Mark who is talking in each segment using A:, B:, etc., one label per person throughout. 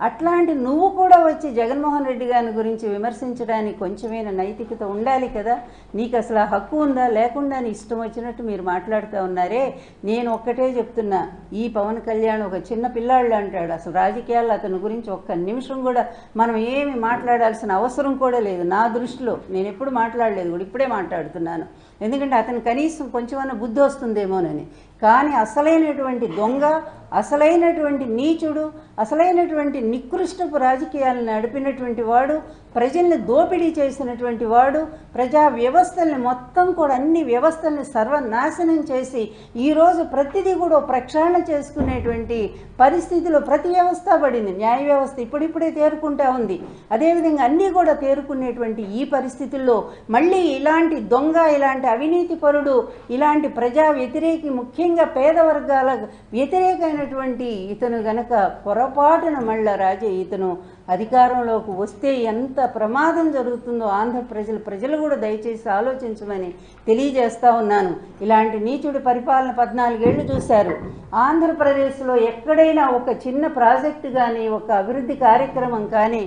A: అట్లాంటి నువ్వు కూడా వచ్చి జగన్మోహన్ రెడ్డి గారి గురించి విమర్శించడానికి కొంచెమైనా నైతికత ఉండాలి కదా. నీకు అసలు ఆ హక్కు ఉందా? లేకుండా నీ ఇష్టం వచ్చినట్టు మీరు మాట్లాడుతూ ఉన్నారే. నేను ఒక్కటే చెప్తున్నా, ఈ పవన్ కళ్యాణ్ ఒక చిన్న పిల్లాళ్ళు అంటాడు. అసలు రాజకీయాల్లో అతని గురించి ఒక్క నిమిషం కూడా మనం ఏమి మాట్లాడాల్సిన అవసరం కూడా లేదు. నా దృష్టిలో నేను ఎప్పుడు మాట్లాడలేదు కూడా, ఇప్పుడే మాట్లాడుతున్నాను. ఎందుకంటే అతను కనీసం కొంచెమన్నా బుద్ధి వస్తుందేమోనని. కానీ అసలైనటువంటి దొంగ, అసలైనటువంటి నీచుడు, అసలైనటువంటి నికృష్టపు రాజకీయాలను నడిపినటువంటి వాడు, ప్రజల్ని దోపిడీ చేసినటువంటి వాడు, ప్రజా వ్యవస్థల్ని మొత్తం కూడా అన్ని వ్యవస్థల్ని సర్వనాశనం చేసి ఈరోజు ప్రతిదీ కూడా ప్రక్షాళన చేసుకునేటువంటి పరిస్థితిలో ప్రతి వ్యవస్థ పడింది. న్యాయ వ్యవస్థ ఇప్పుడిప్పుడే తేరుకుంటా ఉంది. అదేవిధంగా అన్నీ కూడా తేరుకునేటువంటి ఈ పరిస్థితుల్లో మళ్ళీ ఇలాంటి దొంగ, ఇలాంటి అవినీతి పరుడు, ఇలాంటి ప్రజా వ్యతిరేకి, ముఖ్యంగా పేద వర్గాల వ్యతిరేకమైనటువంటి ఇతను గనక పొరపాటున మళ్ళా ఇతను అధికారంలోకి వస్తే ఎంత ప్రమాదం జరుగుతుందో ఆంధ్ర ప్రజలు కూడా దయచేసి ఆలోచించమని తెలియజేస్తా ఉన్నాను. ఇలాంటి నీచుడి పరిపాలన 14 ఏళ్ళు చూశారు. ఆంధ్రప్రదేశ్లో ఎక్కడైనా ఒక చిన్న ప్రాజెక్టు కానీ, ఒక అభివృద్ధి కార్యక్రమం కానీ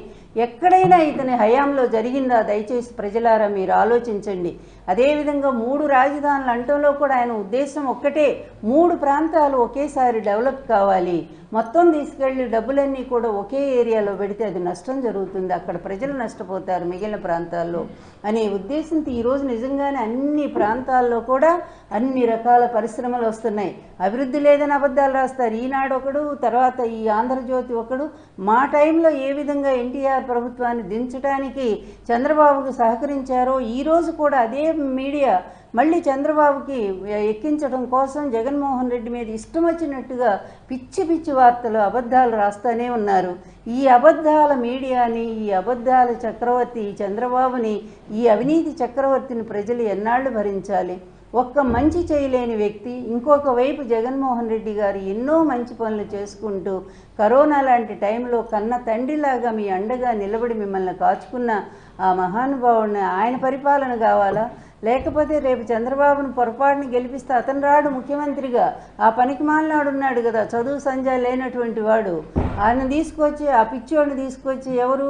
A: ఎక్కడైనా ఇతని హయాంలో జరిగిందా? దయచేసి ప్రజలారా మీరు ఆలోచించండి. అదేవిధంగా 3 రాజధానులు అంటంలో కూడా ఆయన ఉద్దేశం ఒక్కటే, 3 ప్రాంతాలు ఒకేసారి డెవలప్ కావాలి, మొత్తం తీసుకెళ్ళి డబ్బులన్నీ కూడా ఒకే ఏరియాలో పెడితే అది నష్టం జరుగుతుంది, అక్కడ ప్రజలు నష్టపోతారు మిగిలిన ప్రాంతాల్లో అనే ఉద్దేశంతో ఈరోజు నిజంగానే అన్ని ప్రాంతాల్లో కూడా అన్ని రకాల పరిశ్రమలు వస్తున్నాయి. అభివృద్ధి లేదని అబద్ధాలు రాస్తారు. ఈనాడు ఒకడు, తర్వాత ఈ ఆంధ్రజ్యోతి ఒకడు. మా టైంలో ఏ విధంగా ఎన్టీఆర్ ప్రభుత్వాన్ని దించడానికి చంద్రబాబుకు సహకరించారో ఈరోజు కూడా అదే మీడియా మళ్ళీ చంద్రబాబుకి ఎక్కించడం కోసం జగన్మోహన్ రెడ్డి మీద ఇష్టం వచ్చినట్టుగా పిచ్చి పిచ్చి వార్తలు, అబద్ధాలు రాస్తూనే ఉన్నారు. ఈ అబద్ధాల మీడియాని, ఈ అబద్ధాల చక్రవర్తి చంద్రబాబుని, ఈ అవినీతి చక్రవర్తిని ప్రజలు ఎన్నాళ్ళు భరించాలి? ఒక్క మంచి చేయలేని వ్యక్తి, ఇంకొక వైపు జగన్మోహన్ రెడ్డి గారు ఎన్నో మంచి పనులు చేసుకుంటూ కరోనా లాంటి టైంలో కన్న తండ్రిలాగా మీ అండగా నిలబడి మిమ్మల్ని కాచుకున్న ఆ మహానుభావుడిని, ఆయన పరిపాలన కావాలా? లేకపోతే రేపు చంద్రబాబును పొరపాటుని గెలిపిస్తే అతను రాడు ముఖ్యమంత్రిగా, ఆ పనికి మాలినాడు ఉన్నాడు కదా, చదువు సంజా లేనటువంటి వాడు, ఆయన తీసుకొచ్చి, ఆ పిచ్చోడిని తీసుకొచ్చి, ఎవరు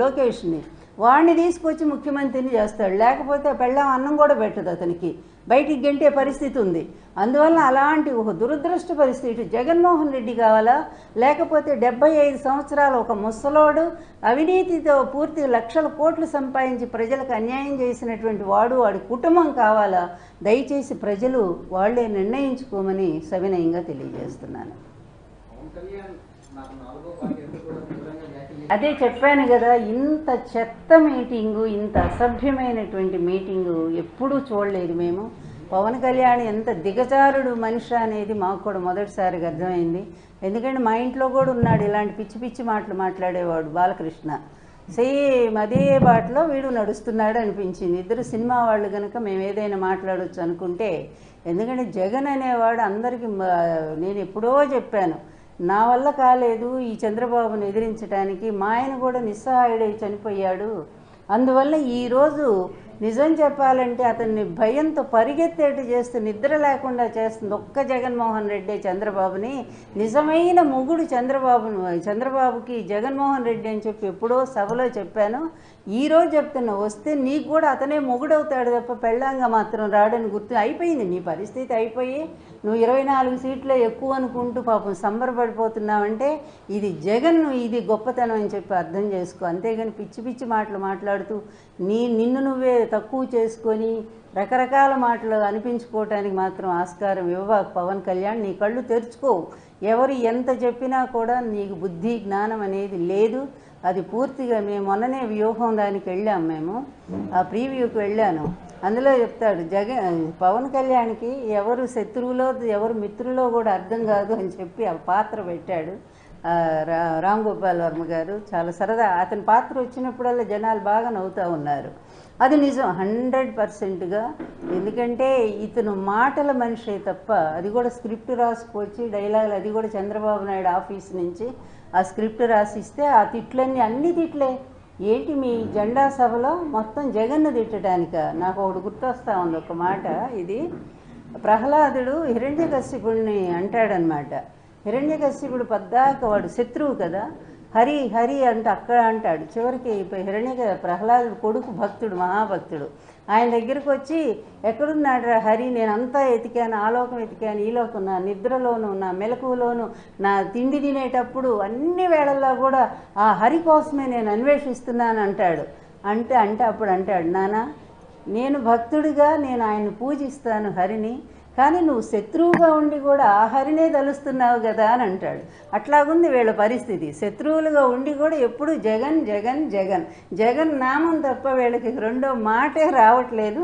A: లోకేష్ని, వాడిని తీసుకొచ్చి ముఖ్యమంత్రిని చేస్తాడు. లేకపోతే పెళ్ళాం అన్నం కూడా పెట్టదు, అతనికి బయటికి గెంటే పరిస్థితి ఉంది. అందువల్ల అలాంటి ఒక దురదృష్ట పరిస్థితి జగన్మోహన్ రెడ్డి కావాలా? లేకపోతే 75 సంవత్సరాలు ఒక ముసలోడు, అవినీతితో పూర్తి లక్షల కోట్లు సంపాదించి ప్రజలకు అన్యాయం చేసినటువంటి వాడు, వాడి కుటుంబం కావాలా? దయచేసి ప్రజలు వాళ్లే నిర్ణయించుకోమని సవినయంగా తెలియజేస్తున్నాను. అదే చెప్పాను కదా, ఇంత చెత్త మీటింగు, ఇంత అసభ్యమైనటువంటి మీటింగు ఎప్పుడూ చూడలేదు మేము. పవన్ కళ్యాణ్ ఎంత దిగజారుడు మనిషి అనేది మాకు కూడా మొదటిసారిగా అర్థమైంది. ఎందుకంటే మా ఇంట్లో కూడా ఉన్నాడు ఇలాంటి పిచ్చి పిచ్చి మాటలు మాట్లాడేవాడు బాలకృష్ణ. సేమ్ అదే బాటలో వీడు నడుస్తున్నాడు అనిపించింది. ఇద్దరు సినిమా వాళ్ళు కనుక మేము ఏదైనా మాట్లాడవచ్చు అనుకుంటే, ఎందుకంటే జగన్ అనేవాడు అందరికీ, నేను ఎప్పుడో చెప్పాను, నా వల్ల కాలేదు ఈ చంద్రబాబును ఎదిరించడానికి. మా ఆయన కూడా నిస్సహాయుడై చనిపోయాడు. అందువల్ల ఈరోజు నిజం చెప్పాలంటే అతన్ని భయంతో పరిగెత్తేట్టు చేస్తూ నిద్ర లేకుండా చేస్తుంది ఒక్క జగన్మోహన్ రెడ్డి చంద్రబాబుని. నిజమైన మొగుడు చంద్రబాబుకి జగన్మోహన్ రెడ్డి అని చెప్పి ఎప్పుడో సభలో చెప్పాను. ఈరోజు చెప్తున్నా, వస్తే నీకు కూడా అతనే మొగుడవుతాడు తప్ప పెళ్ళాంగా మాత్రం రాడని గుర్తు. అయిపోయింది నీ పరిస్థితి, అయిపోయి నువ్వు 24 సీట్లే ఎక్కువ అనుకుంటూ పాపం సంబరపడిపోతున్నావంటే ఇది జగన్, ఇది గొప్పతనం అని చెప్పి అర్థం చేసుకో. అంతేగాని పిచ్చి పిచ్చి మాటలు మాట్లాడుతూ నిన్ను నువ్వే తక్కువ చేసుకొని రకరకాల మాటలు అనిపించుకోవటానికి మాత్రం ఆస్కారం ఇవ్వకు పవన్ కళ్యాణ్. నీ కళ్ళు తెరుచుకో. ఎవరు ఎంత చెప్పినా కూడా నీకు బుద్ధి జ్ఞానం అనేది లేదు. అది పూర్తిగా మేము మొన్ననే వ్యూహం దానికి వెళ్ళాము, మేము ఆ ప్రీవ్యూకి వెళ్ళాను. అందులో చెప్తాడు పవన్ కళ్యాణ్కి ఎవరు శత్రువులో ఎవరు మిత్రులో కూడా అర్థం కాదు అని చెప్పి ఆ పాత్ర పెట్టాడు రామ్ గోపాల్ వర్మ గారు. చాలా సరదా. అతని పాత్ర వచ్చినప్పుడల్లా జనాలు బాగా నవ్వుతూ ఉన్నారు. అది నిజం 100%గా. ఎందుకంటే ఇతను మాటల మనిషే తప్ప, అది కూడా స్క్రిప్ట్ రాసుకొచ్చి డైలాగులు, అది కూడా చంద్రబాబు నాయుడు ఆఫీస్ నుంచి ఆ స్క్రిప్ట్ రాసిస్తే ఆ తిట్లన్నీ అన్ని తిట్లే. ఏంటి మీ జెండా సభలో మొత్తం జగన్ను తిట్టడానిక? నాకు ఒకటి గుర్తొస్తా ఉంది ఒక మాట. ఇది ప్రహ్లాదుడు హిరణ్యకశిపుడిని అంటాడనమాట. హిరణ్యకశిపుడు పద్దాక వాడు శత్రువు కదా, హరి హరి అంటే అక్కడ అంటాడు. చివరికి ప్రహ్లాదుడు కొడుకు భక్తుడు, మహాభక్తుడు, ఆయన దగ్గరికి వచ్చి ఎక్కడున్నాడు రా హరి, నేను అంతా ఎతికాను, ఆ లోకం ఎతికాను, ఈ లోకం, నా నిద్రలోను, నా మెలకువలోను, నా తిండి తినేటప్పుడు అన్ని వేళల్లో కూడా ఆ హరి కోసమే నేను అన్వేషిస్తున్నాను అంటాడు. అంటే అప్పుడు అంటాడు, నాన్న నేను భక్తుడిగా నేను ఆయన్ని పూజిస్తాను హరిని, కానీ నువ్వు శత్రువుగా ఉండి కూడా ఆ హరినే తలుస్తున్నావు కదా అని అంటాడు. అట్లాగుంది వీళ్ళ పరిస్థితి. శత్రువులుగా ఉండి కూడా ఎప్పుడు జగన్ జగన్ జగన్ జగన్ నామం తప్ప వీళ్ళకి రెండో మాటే రావట్లేదు.